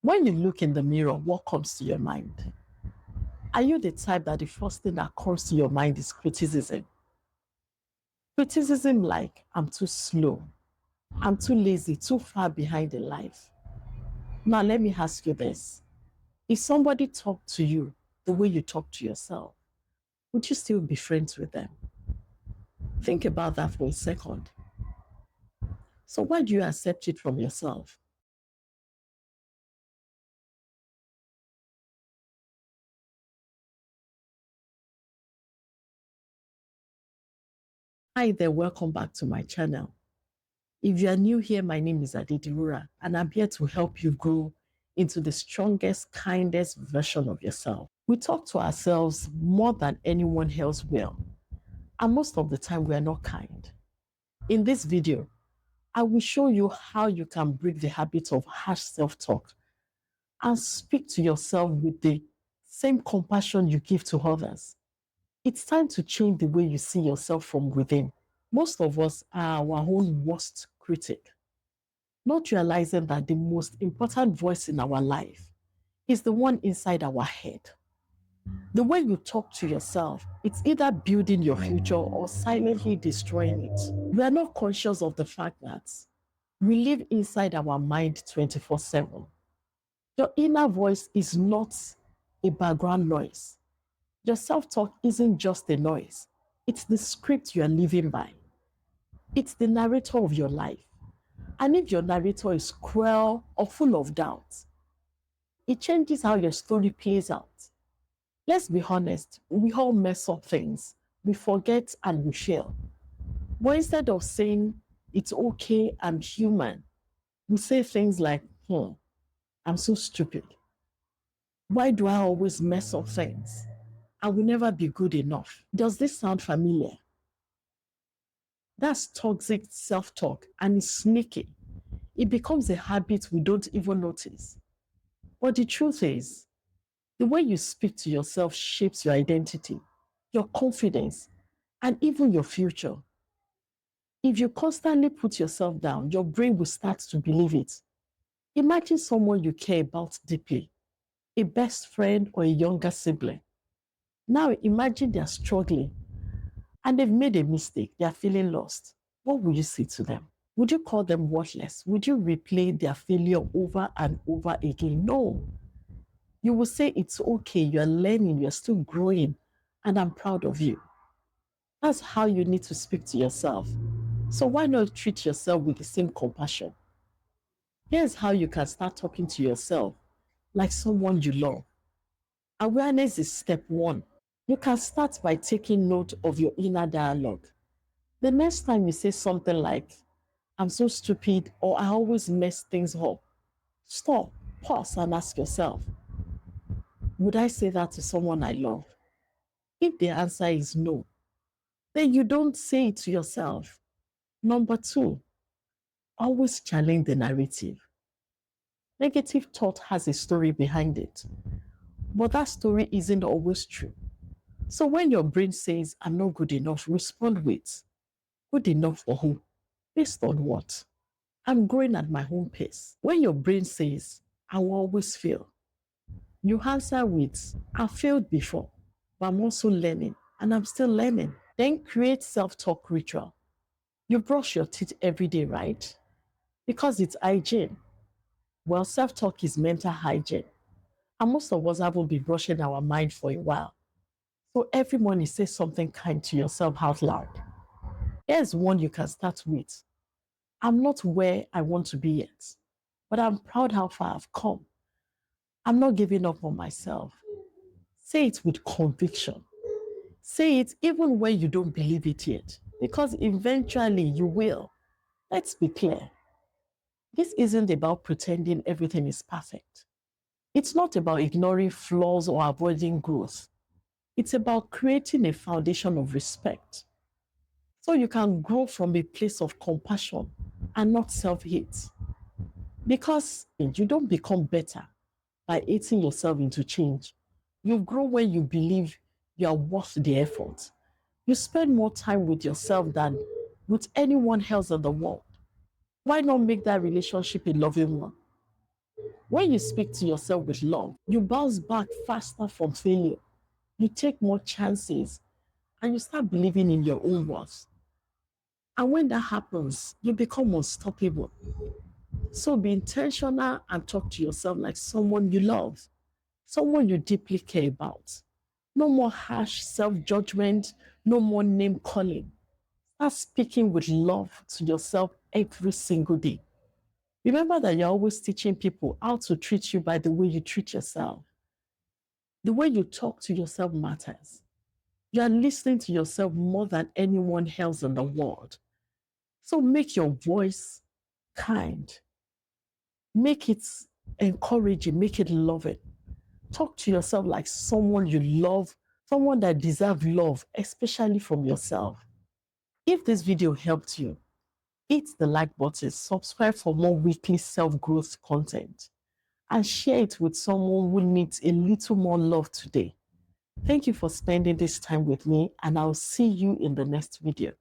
When you look in the mirror, what comes to your mind? Are you the type that the first thing that comes to your mind is criticism? Criticism like, I'm too slow, I'm too lazy, too far behind in life. Now, let me ask you this. If somebody talked to you the way you talk to yourself, would you still be friends with them? Think about that for a second. So, why do you accept it from yourself? Hi there, welcome back to my channel. If you are new here, my name is Adedurura, and I'm here to help you grow into the strongest, kindest version of yourself. We talk to ourselves more than anyone else will, and most of the time we are not kind. In this video, I will show you how you can break the habit of harsh self-talk and speak to yourself with the same compassion you give to others. It's time to change the way you see yourself from within. Most of us are our own worst critic, not realizing that the most important voice in our life is the one inside our head. The way you talk to yourself, it's either building your future or silently destroying it. We are not conscious of the fact that we live inside our mind 24/7. Your inner voice is not a background noise. Your self talk isn't just a noise, it's the script you are living by. It's the narrator of your life. And if your narrator is cruel or full of doubt, it changes how your story plays out. Let's be honest, we all mess up things. We forget and we fail. But instead of saying, it's okay, I'm human, we say things like, I'm so stupid. Why do I always mess up things? I will never be good enough. Does this sound familiar? That's toxic self talk and it's sneaky. It becomes a habit we don't even notice. But the truth is, the way you speak to yourself shapes your identity, your confidence, and even your future. If you constantly put yourself down, your brain will start to believe it. Imagine someone you care about deeply, a best friend or a younger sibling. Now imagine they're struggling and they've made a mistake, they're feeling lost. What would you say to them? Would you call them worthless? Would you replay their failure over and over again? No. You will say it's okay, you're learning, you're still growing, and I'm proud of you. That's how you need to speak to yourself. So why not treat yourself with the same compassion? Here's how you can start talking to yourself like someone you love. Awareness is step one. You can start by taking note of your inner dialogue. The next time you say something like, I'm so stupid, or I always mess things up, stop, pause, and ask yourself, would I say that to someone I love? If the answer is no, then you don't say it to yourself. Number two, always challenge the narrative. Negative thought has a story behind it, but that story isn't always true. So when your brain says, I'm not good enough, respond with, good enough for who? Based on what? I'm growing at my own pace. When your brain says, I will always fail, you answer with, I've failed before, but I'm also learning and I'm still learning. Then create self-talk ritual. You brush your teeth every day, right? Because it's hygiene. Well, self-talk is mental hygiene. And most of us haven't been brushing our mind for a while. So every morning say something kind to yourself out loud. Here's one you can start with. I'm not where I want to be yet, but I'm proud how far I've come. I'm not giving up on myself. Say it with conviction. Say it even when you don't believe it yet, because eventually you will. Let's be clear. This isn't about pretending everything is perfect. It's not about ignoring flaws or avoiding growth. It's about creating a foundation of respect so you can grow from a place of compassion and not self-hate. Because you don't become better by hating yourself into change. You grow when you believe you are worth the effort. You spend more time with yourself than with anyone else in the world. Why not make that relationship a loving one? When you speak to yourself with love, you bounce back faster from failure, you take more chances, and you start believing in your own worth. And when that happens, you become unstoppable. So be intentional and talk to yourself like someone you love, someone you deeply care about. No more harsh self judgment, no more name calling. Start speaking with love to yourself every single day. Remember that you're always teaching people how to treat you by the way you treat yourself. The way you talk to yourself matters. You are listening to yourself more than anyone else in the world. So make your voice kind, make it encouraging, make it loving. Talk to yourself like someone you love, someone that deserves love, especially from yourself. If this video helped you, hit the like button, subscribe for more weekly self growth content, and share it with someone who needs a little more love today. Thank you for spending this time with me, and I'll see you in the next video.